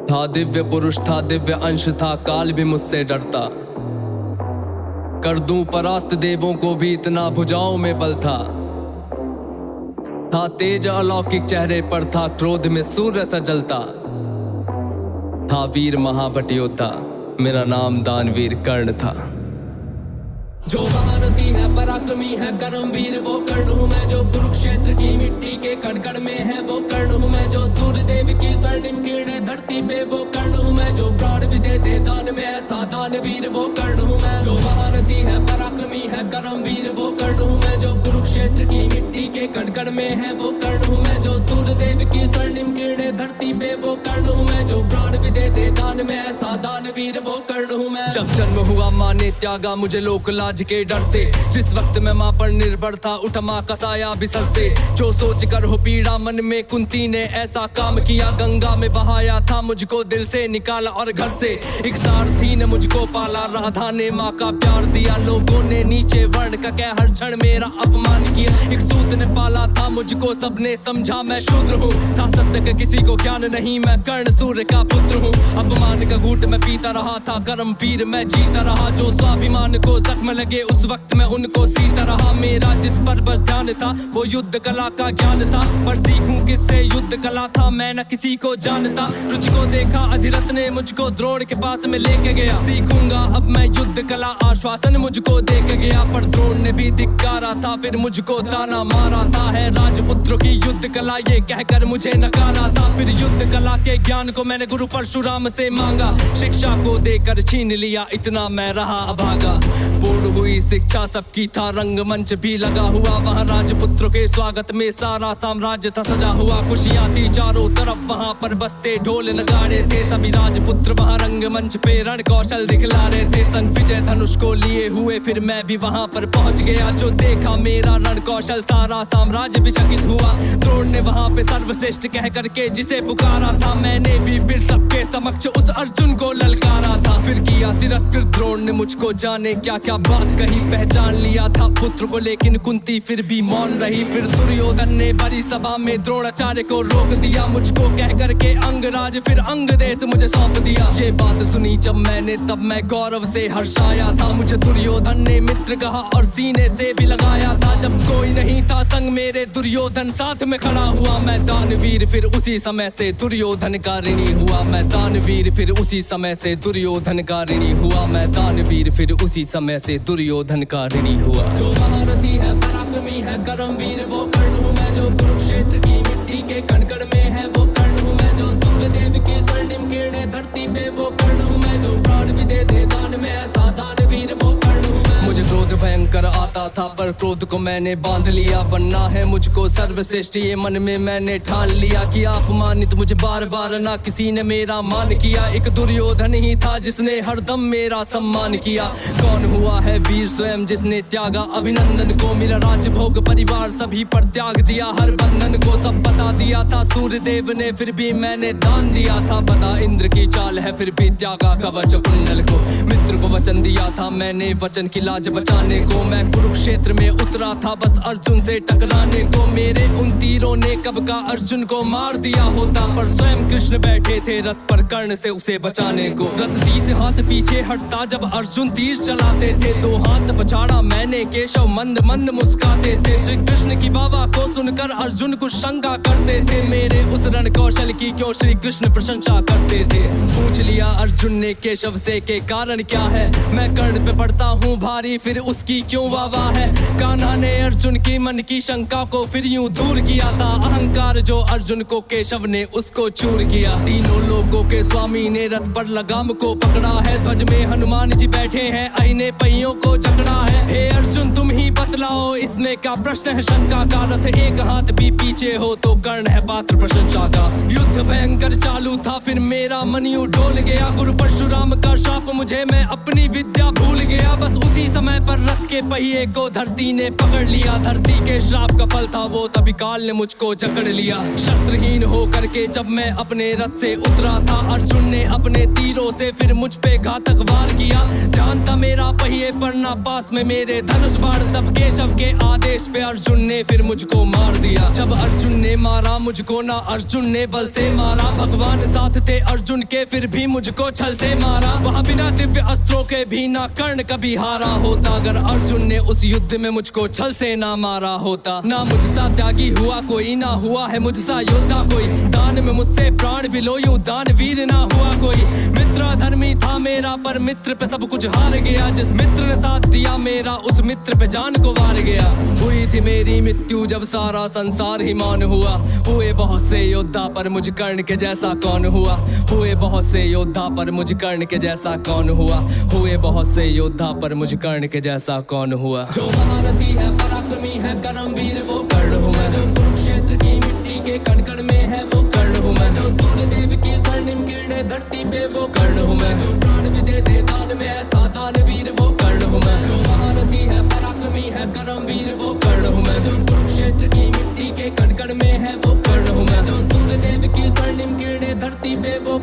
था दिव्य पुरुष, था दिव्य अंश, था काल भी मुझसे डरता। कर दूं परास्त देवों को भी, इतना भुजाओं में बल था। तेज अलौकिक चेहरे पर, था क्रोध में सूर्य सा जलता। था वीर महाभट योद्धा, मेरा नाम दानवीर कर्ण था। जो महारथी है, पराक्रमी है, कर्मवीर वो कर्ण हूँ मैं। जो कुरुक्षेत्र की मिट्टी के कण कण में है वो कर्ण हूँ मैं। जो सूर्य देव की स्वर्णिम किरणें धरती पे वो कर्ण हूँ मैं। जो प्राण भी दे दान में ऐसा दानवीर वो कर्ण हूँ मैं। जो महारथी है, पराक्रमी है, कर्मवीर वो कर्ण हूँ मैं। जो कुरुक्षेत्र की मिट्टी के कण कण में है वो कर्ण हूँ मैं। जो सूर्य देव की स्वर्णिम किरणें धरती पे वो कर्ण हूँ मैं। जो प्राण भी दे दान में ऐसा दानवीर वो कर्ण हूँ मैं। जब जन्म हुआ माँ ने त्यागा मुझे लोक लाज के डर से। जिस वक्त मैं माँ पर निर्भर था, उठ माँ का साया बिसर से। जो सोच कर हो पीड़ा मन में, कुंती ने ऐसा काम किया। गंगा में बहाया था मुझको, दिल से निकाला और घर से। एक सारथी ने मुझको पाला, राधा ने माँ का प्यार दिया। लोगों ने नीचे वर्ण का कह हर क्षण मेरा अपमान किया। एक सूत ने पाला था मुझको, सबने समझा मैं शूद्र हूँ। था सत्य का किसी को ज्ञान नहीं, मैं कर्ण सूर्य का पुत्र हूँ। अपमान का घूंट मैं पीता रहा था, कर्म वीर मैं जीता रहा। जो स्वाभिमान को जख्म लगे उस वक्त मैं उनको सीता रहा। मेरा जिस पर बस ध्यान था वो युद्ध कला का ज्ञान था। पर सीखूं किससे युद्ध कला था, मैं न किसी को जानता। रुचि को देखा अधिरथ ने मुझको द्रोण के पास में लेके गया। सीखूंगा अब मैं युद्ध कला, आश्वासन मुझको दे के गया। पर द्रोण ने भी धिक्कारा था, फिर मुझको ताना मारा था। है राजपुत्रों की युद्ध कला ये कहकर मुझे नकारा था। फिर युद्ध कला के ज्ञान को मैंने गुरु परशुराम से मांगा। शिक्षा को देकर छीन लिया, इतना मैं रहा अभागा। पूर्ण हुई शिक्षा सबकी, था रंगमंच भी लगा हुआ। वहाँ राजपुत्रों के स्वागत में सारा साम्राज्य था सजा हुआ। खुशियाँ थी चारों तरफ, वहाँ पर बजते ढोल नगाड़े थे। सभी राजपुत्र वहाँ रंगमंच पे रण कौशल दिखला रहे थे। सन विजय धनुष को लिए हुए फिर मैं भी वहाँ पर पहुँच गया। जो देखा मेरा रण कौशल, सारा साम्राज्य भी चकित हुआ। द्रोण ने वहाँ पे सर्वश्रेष्ठ कह करके जिसे पुकारा था, मैंने भी फिर सबके समक्ष उस अर्जुन को ललकारा था। फिर किया तिरस्कृत द्रोण ने मुझको, जाने क्या क्या बात कही। पहचान लिया था पुत्र को लेकिन कुंती फिर भी मौन रही। फिर दुर्योधन ने बड़ी सभा में द्रोणाचार्य को रोक दिया। मुझको कह करके अंगराज फिर अंग देश मुझे सौंप दिया। ये बात सुनी जब मैंने तब मैं गौरव से हर्षाया था। मुझे दुर्योधन ने मित्र कहा और सीने से भी लगाया था। जब कोई नहीं था संग मेरे, दुर्योधन साथ में खड़ा हुआ। मैं दानवीर फिर उसी समय से दुर्योधन का ऋणी हुआ। मैं दानवीर फिर उसी समय से दुर्योधन का ऋणी हुआ। मैं दानवीर फिर उसी समय से दुर्योधन का ऋणी हुआ। जो महारथी है, पराक्रमी है, कर्मवीर वो कर्ण हूँ मैं। जो कुरुक्षेत्र की मिट्टी के कण कण में है वो कर्ण हूँ मैं। जो सूर्य देव की स्वर्णिम किरणें धरती पे वो कर्ण हूँ मैं। जो प्राण भी दे दान में ऐसा दानवीर वो कर्ण हूँ मैं। मुझे क्रोध भयंकर आता था, पर क्रोध को मैंने बांध लिया। बनना है मुझको सर्वश्रेष्ठ ये मन में मैंने ठान लिया। कि अपमानित मुझे बार बार ना किसी ने मेरा मान किया। एक दुर्योधन ही था जिसने हरदम मेरा सम्मान किया। कौन हुआ है वीर स्वयं जिसने त्यागा अभिनंदन को। मेरा राजभोग परिवार सभी पर त्याग दिया, हर बंधन को सब बता दिया था। सूर्य देव ने फिर भी मैंने दान दिया था। बता इंद्र की चाल है फिर भी त्यागा कवच कुंडल को। मित्र को वचन दिया था मैंने, वचन की लाज बचाने को। मैं कुरुक्षेत्र में उतरा था बस अर्जुन से टकराने को। मेरे उन तीरों ने कब का अर्जुन को मार दिया होता, पर स्वयं कृष्ण बैठे थे रथ पर कर्ण से उसे बचाने को। रथ 30 हाथ पीछे हटता जब अर्जुन तीर चलाते थे। 2 हाथ पछाड़ा मैंने, केशव मंद मंद मुस्काते थे। श्री कृष्ण की बाबा को सुनकर अर्जुन कुछ शंका करते थे। मेरे उस रण कौशल की क्यों श्री कृष्ण प्रशंसा करते थे। पूछ लिया अर्जुन ने केशव से के कारण क्या है। मैं कर्ण पे पड़ता हूँ भारी, फिर उसकी क्यों वाह है। कान्हा ने अर्जुन की मन की शंका को फिर यूं दूर किया था। अहंकार जो अर्जुन को केशव ने उसको चूर किया। तीनों लोगों के स्वामी ने रथ पर लगाम को पकड़ा है। ध्वज में हनुमान जी बैठे हैं, अहिने पहियों को जकड़ा है। हे अर्जुन तुम ही बतलाओ इसमें क्या प्रश्न है शंका का। रथ एक हाथ भी पीछे हो तो कर्ण है पात्र प्रशंसा का। युद्ध भयंकर चालू था फिर मेरा मन यूं डोल गया। गुरु परशुराम का शाप मुझे, मैं अपनी विद्या भूल गया। बस उसी समय पर रथ के पहिए को धरती ने पकड़ लिया। लिया। धरती के श्राप का फल था वो, तभी काल ने मुझको जकड़ लिया। शस्त्रहीन हो करके जब मैं अपने रथ से उतरा था, अर्जुन ने अपने तीरों से फिर मुझ पे घातक वार किया। ध्यान था मेरा पहिए पर ना पास में मेरे धनुष बाण, तब केशव के आदेश पे अर्जुन ने फिर मुझको मार दिया। जब अर्जुन ने मारा मुझको ना अर्जुन ने बल से मारा, भगवान साथ थे अर्जुन के फिर भी मुझको छल से मारा। वहाँ बिना दिव्य अस्त्रों के भी ना कर्ण कभी हारा होता, अगर अर्जुन ने उस युद्ध में मुझको छल से ना मारा होता। ना मुझसा त्यागी हुआ कोई, ना हुआ है मुझसा योद्धा कोई, दान में मुझसे प्राण भी लो यूं दानवीर ना हुआ कोई। मित्र धर्मी था मेरा पर मित्र पे सब कुछ हार गया, जिस मित्र ने साथ दिया मेरा उस मित्र पे जान को वार गया। हुई थी मेरी मृत्यु जब सारा संसार ही मान हुआ, हुए बहुत से योद्धा पर मुझ कर्ण के जैसा कौन हुआ। हुए बहुत से योद्धा पर मुझ कर्ण के जैसा कौन हुआ, हुए बहुत से योद्धा पर मुझ कर्ण के जैसा कौन हुआ। जो महारथी है पराक्रमी है कर्मवीर वो कर्ण हूँ मैं, जो कुरुक्षेत्र की मिट्टी के कण कण में है वो कर्ण हूँ मैं, जो सूर्यदेव की स्वर्णिम किरणें धरती पे वो कर्ण हूँ मैं, जो प्राण भी दे दे दान में ऐसा दानवीर वो कर्ण हूँ मैं। जो महारथी है पराक्रमी है कर्मवीर वो कर्ण हूँ मैं, जो कुरुक्षेत्र की मिट्टी के कण कण में है वो कर्ण हूँ मैं, जो सूर्यदेव की स्वर्णिम किरणें धरती पे वो